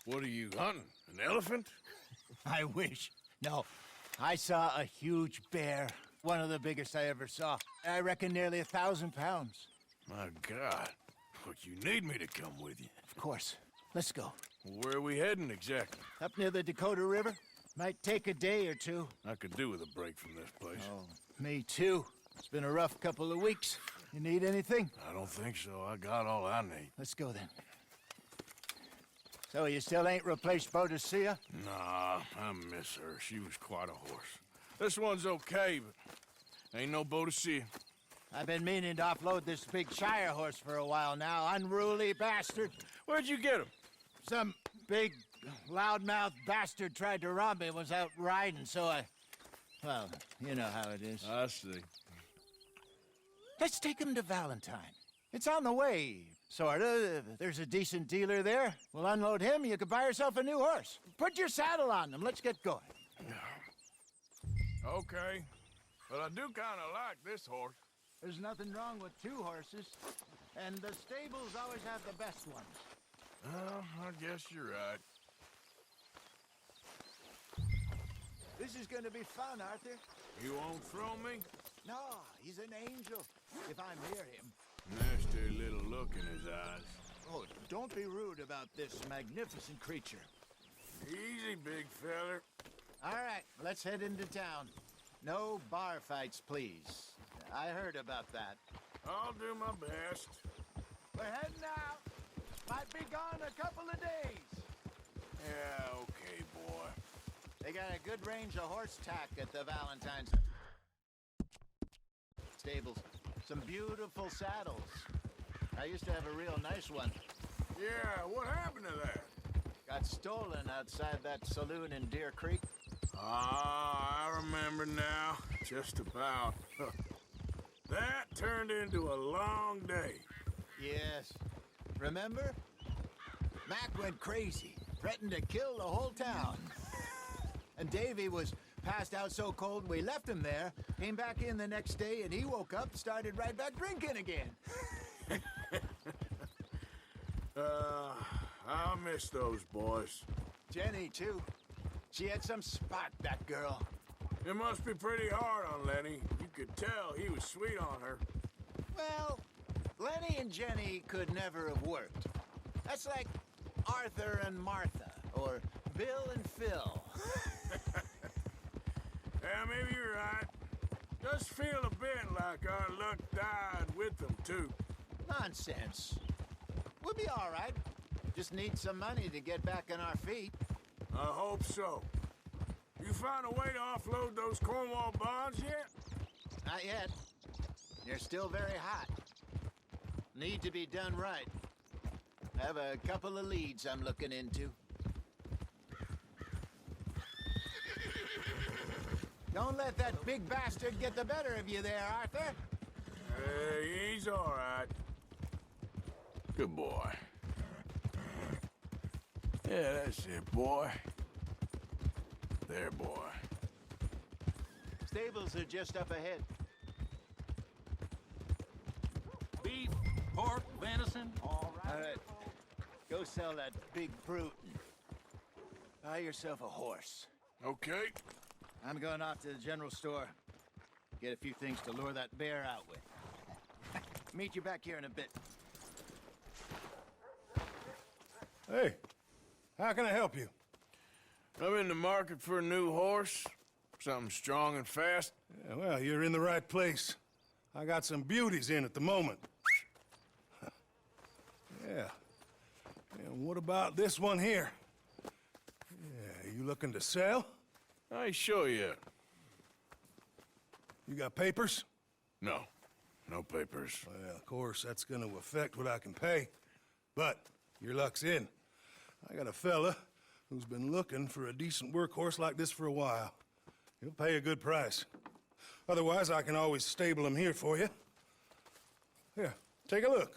What are you hunting? An elephant? I wish. No, I saw a huge bear. One of the biggest I ever saw. I reckon nearly 1,000 pounds. My God. But you need me to come with you. Of course. Let's go. Where are we heading exactly? Up near the Dakota River. Might take a day or two. I could do with a break from this place. Oh, me too. It's been a rough couple of weeks. You need anything? I don't think so. I got all I need. Let's go then. So you still ain't replaced Boadicea? Nah, I miss her. She was quite a horse. This one's okay, but ain't no Boadicea. I've been meaning to offload this big Shire horse for a while now. Unruly bastard. Where'd you get him? Some big, loudmouth bastard tried to rob me and was out riding, so well, you know how it is. I see. Let's take him to Valentine. It's on the way, sorta. There's a decent dealer there. We'll unload him, you could buy yourself a new horse. Put your saddle on him, let's get going. Okay, but I do kind of like this horse. There's nothing wrong with two horses, and the stables always have the best ones. Well, I guess you're right. This is gonna be fun, Arthur. You won't throw me? No, he's an angel, if I'm near him. Nasty little look in his eyes. Oh, don't be rude about this magnificent creature. Easy, big feller. All right, let's head into town. No bar fights, please. I heard about that. I'll do my best. We're heading out. Might be gone a couple of days. Yeah, okay, boy. They got a good range of horse tack at the Valentine's stables. Some beautiful saddles. I used to have a real nice one. Yeah, what happened to that? Got stolen outside that saloon in Deer Creek. Ah, I remember now. Just about. That turned into a long day. Yes. Remember? Mac went crazy, threatened to kill the whole town. And Davy was passed out so cold we left him there, came back in the next day, and he woke up, started right back drinking again. I'll miss those boys. Jenny, too. She had some spot, that girl. It must be pretty hard on Lenny. You could tell he was sweet on her. Well, Lenny and Jenny could never have worked. That's like Arthur and Martha, or Bill and Phil. Yeah, maybe you're right. Does feel a bit like our luck died with them, too. Nonsense. We'll be all right. Just need some money to get back on our feet. I hope so. You found a way to offload those Cornwall bonds yet? Not yet. They're still very hot. Need to be done right. I have a couple of leads I'm looking into. Don't let that big bastard get the better of you there, Arthur. He's all right. Good boy. Yeah, that's it, boy. There, boy. Stables are just up ahead. Beef, pork, venison, all right. All right. Go sell that big brute. Buy yourself a horse. Okay. I'm going off to the general store. Get a few things to lure that bear out with. Meet you back here in a bit. Hey, how can I help you? I'm in the market for a new horse. Something strong and fast. Yeah, well, you're in the right place. I got some beauties in at the moment. Yeah. And what about this one here? Yeah, you looking to sell? I ain't sure yet. You got papers? No. No papers. Well, of course, that's gonna affect what I can pay. But your luck's in. I got a fella who's been looking for a decent workhorse like this for a while. He'll pay a good price. Otherwise, I can always stable him here for you. Here, take a look.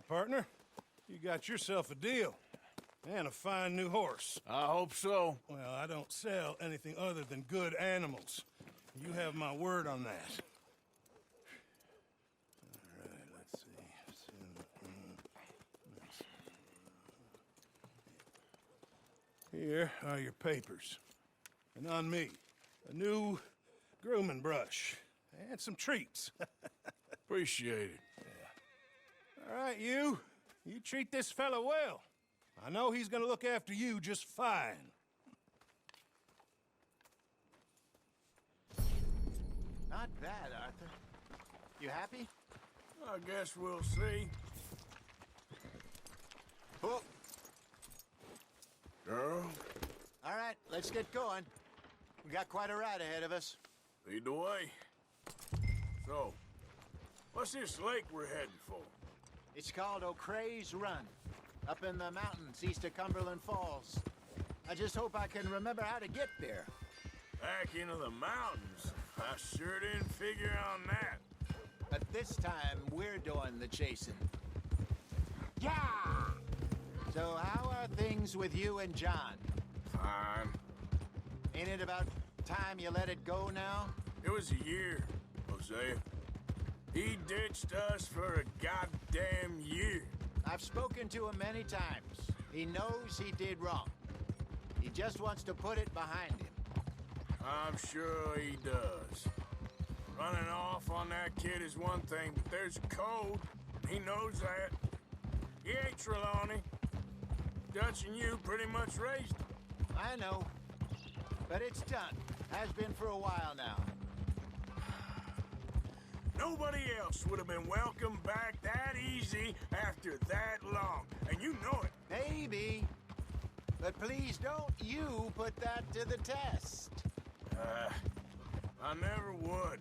right, partner. You got yourself a deal. And a fine new horse. I hope so. Well, I don't sell anything other than good animals. You have my word on that. All right, let's see. Here are your papers. And on me, a new grooming brush. And some treats. Appreciate it. All right, you treat this fella well. I know he's gonna look after you just fine. Not bad, Arthur. You happy? I guess we'll see. Oh. Girl, All right, let's get going. We got quite a ride ahead of us. lead the way. So, what's this lake we're heading for? It's called O'Creagh's Run, up in the mountains east of Cumberland Falls. I just hope I can remember how to get there. Back into the mountains. I sure didn't figure on that. But this time, we're doing the chasing. Yeah! So how are things with you and John? Fine. Ain't it about time you let it go now? It was a year, Hosea. He ditched us for a goddamn year. I've spoken to him many times. He knows he did wrong. He just wants to put it behind him. I'm sure he does. Running off on that kid is one thing, but there's a code. He knows that. He ain't Trelawney. Dutch and you pretty much raised him. I know. But it's done. Has been for a while now. Nobody else would have been welcomed back that easy after that long. And you know it. Maybe. But please don't you put that to the test. I never would.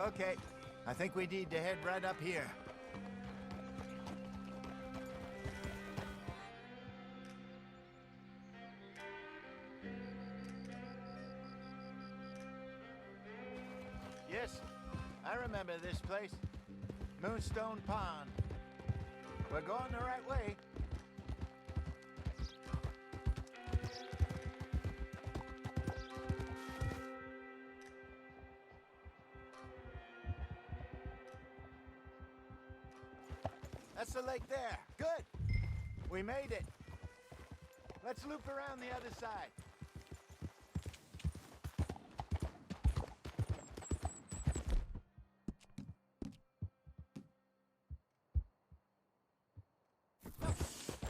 Okay. I think we need to head right up here. Yes, I remember this place. Moonstone Pond. We're going the right way. That's the lake there. Good. We made it. Let's loop around the other side.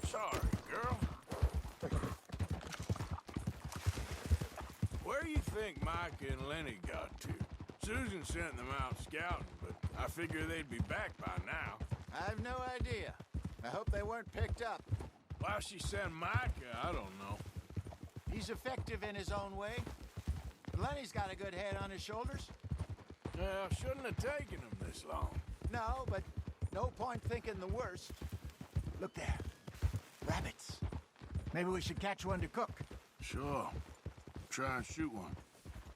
Sorry, girl. Where you think Mike and Lenny got to? Susan sent them out scouting, but I figure they'd be back by now. I've no idea. I hope they weren't picked up. Why she sent Micah, I don't know. He's effective in his own way. Lenny's got a good head on his shoulders. Well, shouldn't have taken him this long. No, but no point thinking the worst. Look there. Rabbits. Maybe we should catch one to cook. Sure. Try and shoot one.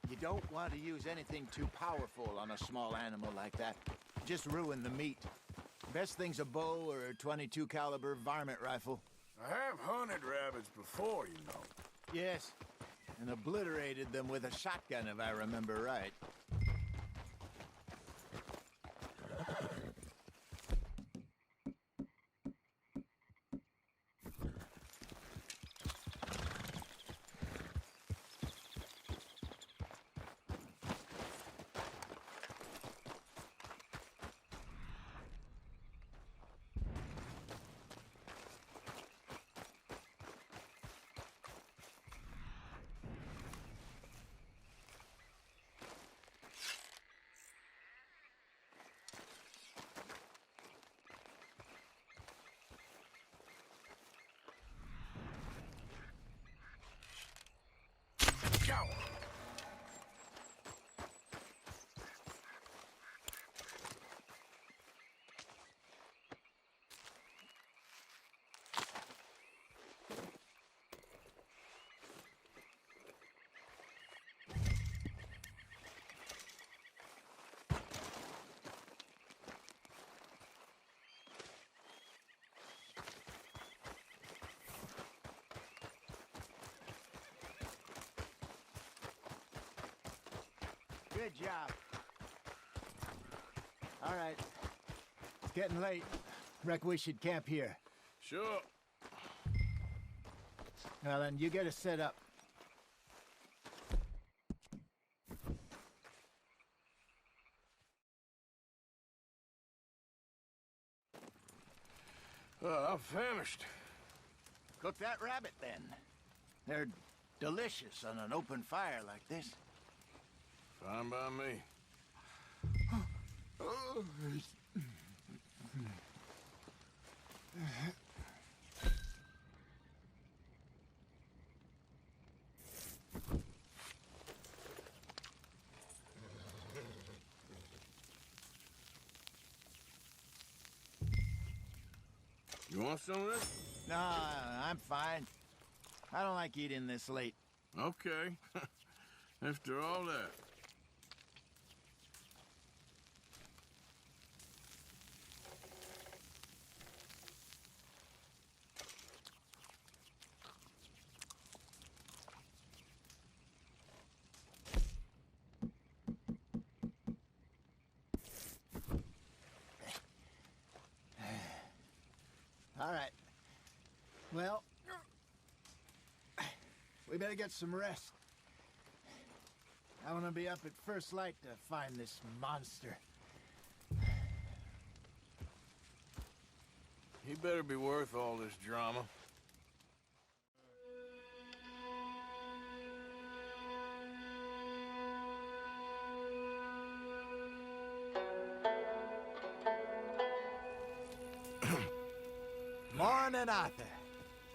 You don't want to use anything too powerful on a small animal like that. Just ruin the meat. Best thing's a bow or a .22 caliber varmint rifle. I have hunted rabbits before, you know. Yes, and obliterated them with a shotgun if I remember right. Go! Good job. All right. It's getting late. Reckon we should camp here. Sure. Well, then, you get us set up. I'm famished. Cook that rabbit, then. They're delicious on an open fire like this. Fine by me. You want some of this? No, I'm fine. I don't like eating this late. Okay. After all that. All right. Well, we better get some rest. I want to be up at first light to find this monster. He better be worth all this drama. Morning, Arthur.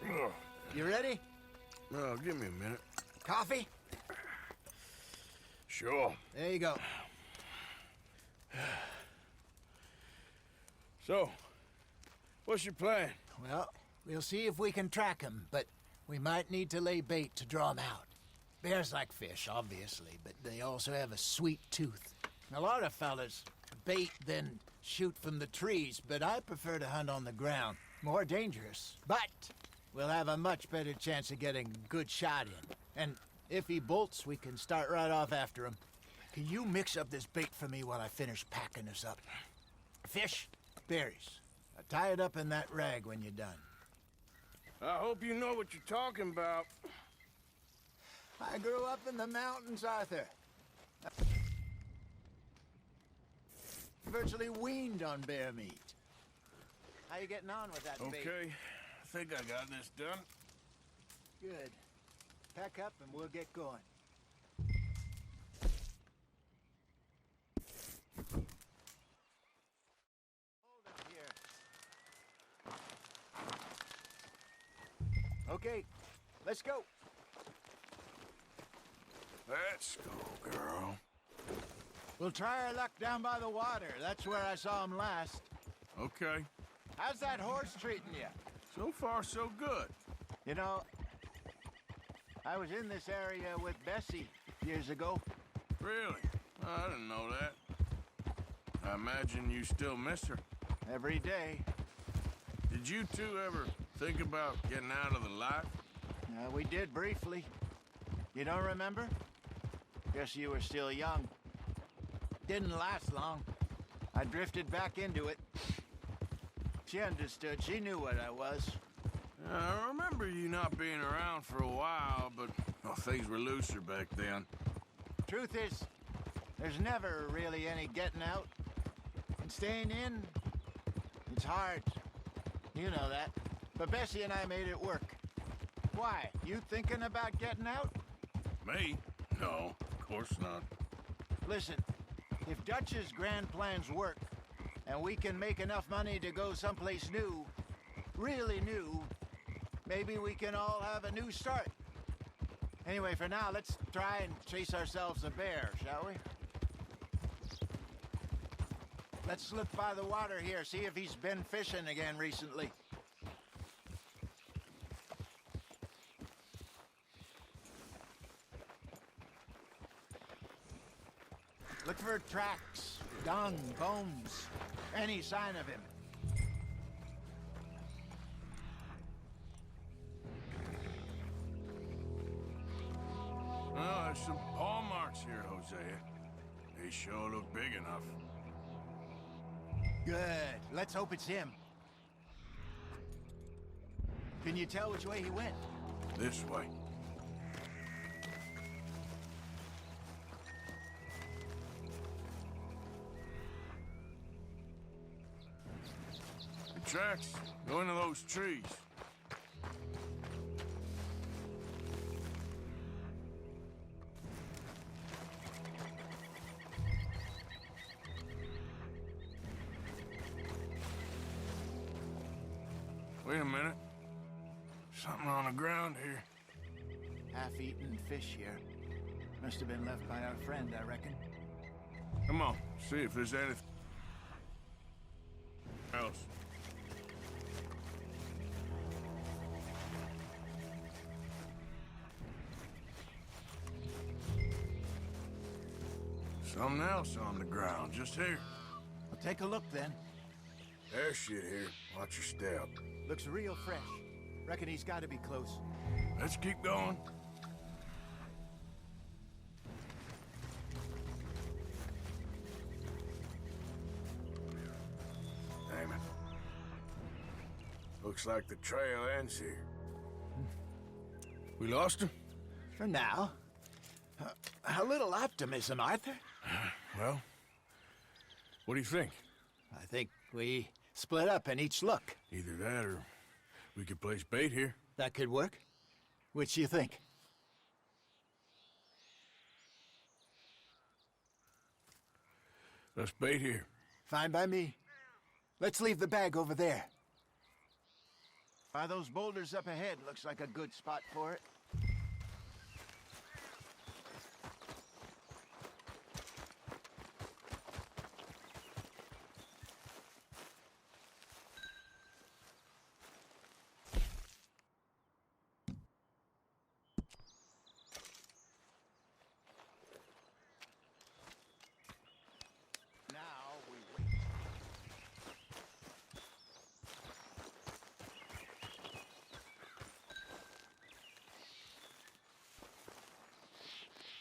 Ugh. You ready? Well, give me a minute. Coffee? Sure. There you go. So, what's your plan? Well, we'll see if we can track him, but we might need to lay bait to draw him out. Bears like fish, obviously, but they also have a sweet tooth. A lot of fellas bait, then shoot from the trees, but I prefer to hunt on the ground. More dangerous, but we'll have a much better chance of getting a good shot in. And if he bolts, we can start right off after him. Can you mix up this bait for me while I finish packing this up? Fish, berries. Tie it up in that rag when you're done. I hope you know what you're talking about. I grew up in the mountains, Arthur. Virtually weaned on bear meat. How you getting on with that bait? Okay, I think I got this done. Good. Pack up and we'll get going. Hold it here. Okay, let's go. Let's go, girl. We'll try our luck down by the water. That's where I saw him last. Okay. How's that horse treating you? So far, so good. You know, I was in this area with Bessie years ago. Really? I didn't know that. I imagine you still miss her. Every day. Did you two ever think about getting out of the life? We did briefly. You don't remember? Guess you were still young. Didn't last long. I drifted back into it. She understood. She knew what I was. I remember you not being around for a while, but well, things were looser back then. Truth is, there's never really any getting out. And staying in, it's hard. You know that. But Bessie and I made it work. Why? You thinking about getting out? Me? No, of course not. Listen, if Dutch's grand plans work, and we can make enough money to go someplace new, really new, maybe we can all have a new start. Anyway, for now, let's try and chase ourselves a bear, shall we? Let's slip by the water here, see if he's been fishing again recently. Look for tracks, dung, bones, any sign of him. Oh, there's some paw marks here, Hosea. They sure look big enough. Good. Let's hope it's him. Can you tell which way he went? This way. The tracks go into those trees. Wait a minute. Something on the ground here. Half-eaten fish here. Must have been left by our friend, I reckon. Come on, see if there's anything else. Something else on the ground, just here. I'll take a look then. There's shit here. Watch your step. Looks real fresh. Reckon he's got to be close. Let's keep going. Damn it. Looks like the trail ends here. We lost him? For now. A little optimism, Arthur. Well, what do you think? I think we split up and each look. Either that or we could place bait here. That could work. Which do you think? Let's bait here. Fine by me. Let's leave the bag over there. By those boulders up ahead, looks like a good spot for it. Now we wait.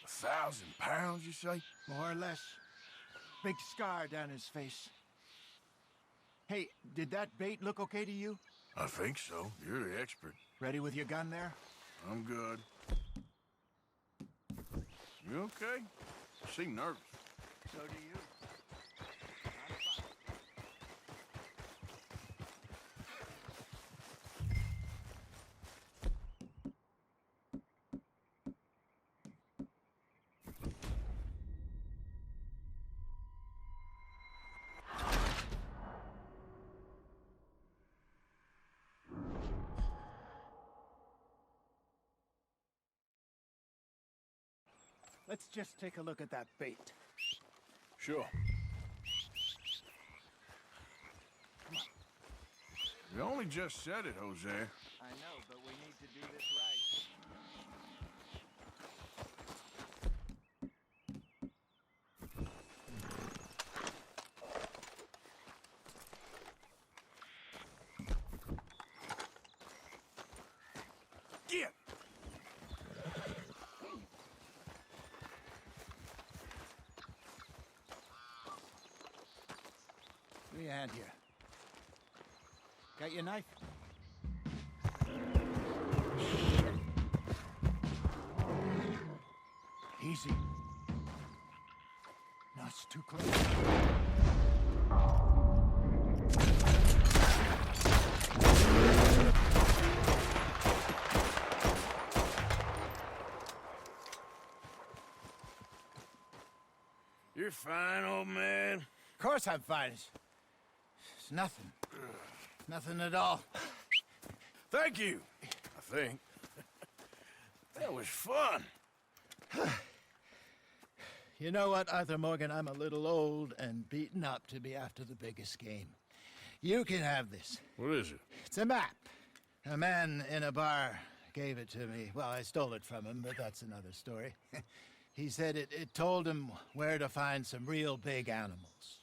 £1,000, you say? More or less. Big scar down his face. Hey, did that bait look okay to you? I think so. You're the expert. Ready with your gun there? I'm good. You okay? You seem nervous. So do you. Let's just take a look at that bait. Sure. You only just said it, Jose. I know, but we need to do this right. Get! Give me a hand here. Got your knife? Easy. No, it's too close. You're fine, old man. Of course I'm fine. It's nothing. Nothing at all. Thank you, I think. That was fun. You know what, Arthur Morgan? I'm a little old and beaten up to be after the biggest game. You can have this. What is it? It's a map. A man in a bar gave it to me. Well, I stole it from him, but that's another story. He said it told him where to find some real big animals.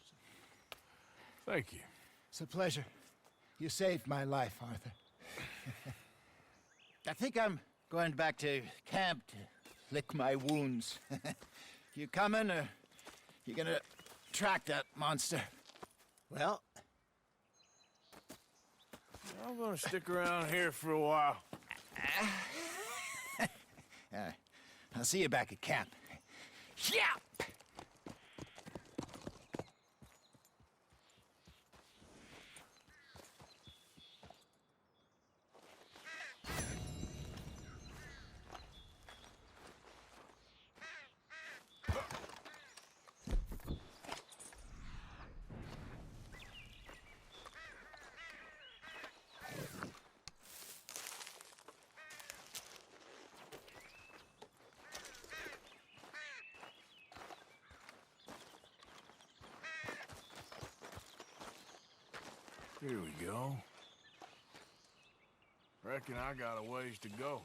Thank you. It's a pleasure. You saved my life, Arthur. I think I'm going back to camp to lick my wounds. You coming, or You gonna track that monster? Well, I'm gonna stick around here for a while. I'll see you back at camp. Yeah! Here we go. Reckon I got a ways to go.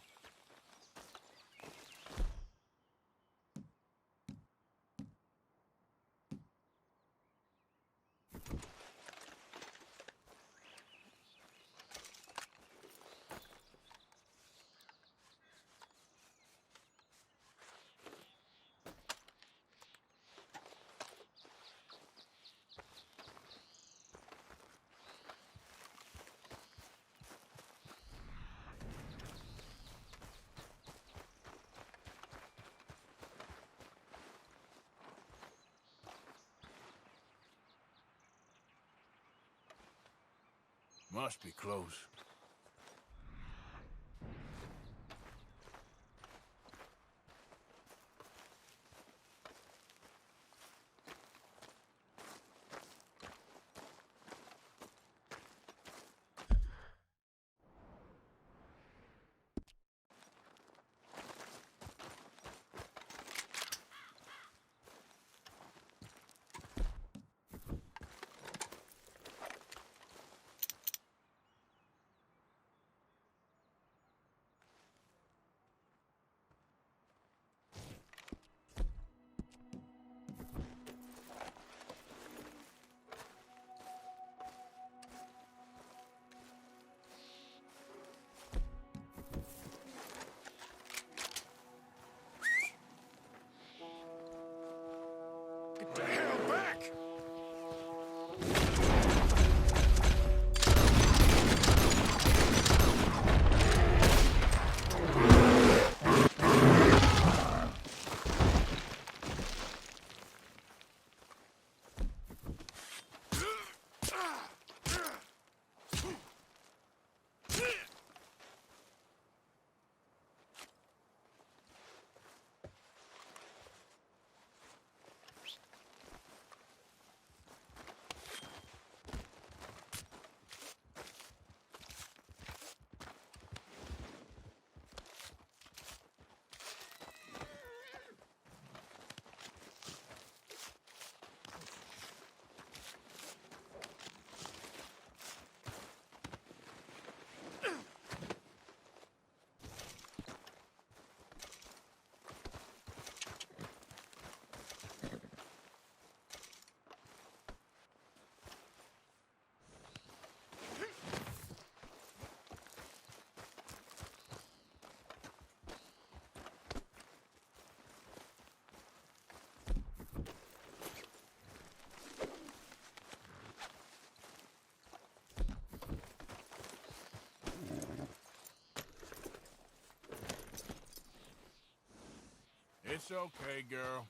Must be close. Get the hell back! It's okay, girl.